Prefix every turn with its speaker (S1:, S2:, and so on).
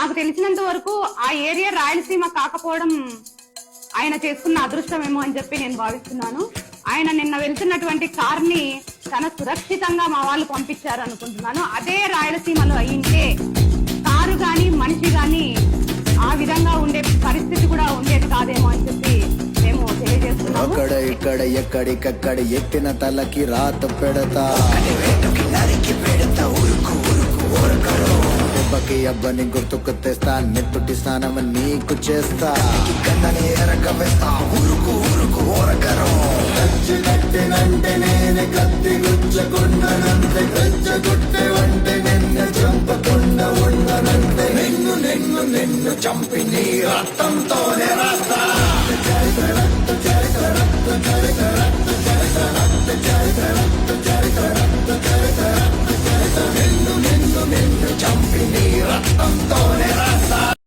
S1: నాకు తెలిసినంత వరకు ఆ ఏరియా రాయలసీమ కాకపోవడం ఆయన చేసుకున్న అదృష్టమేమో అని చెప్పి నేను భావిస్తున్నాను. ఆయన నిన్న వెళ్తున్నటువంటి కార్ ని చాలా సురక్షితంగా మా వాళ్ళు పంపించారు అనుకుంటున్నాను. అదే రాయలసీమలో అయ్యింటే కారు గాని మనిషి గాని ఆ విధంగా ఉండే పరిస్థితి కూడా ఉండేది కాదేమో అని చెప్పి మేము తెలియజేస్తున్నాము.
S2: అక్కడ ఇక్కడ ఎక్కడికక్కడ ఎత్తిన తలకి రాత పెడతా, దెబ్బకి అబ్బని గుర్తుకు తెస్తా, నెత్తుటి స్నానం నీకు చేస్తా, కన్నని ఎరగవేస్తా, ఉరుకు ఉరుకు ఓరకరం కట్టినంటే నేనే కత్తి గుచ్చకుండానంతే, కచ్చగొట్టే వంటే నిన్ను చంపకుండా ఉండనంతే, నిన్ను నిన్ను నిన్ను చంపి నీ రక్తంతోనే రాస్తా. నిన్ను నిన్ను నిన్ను చంపి నీ రక్తంతోనే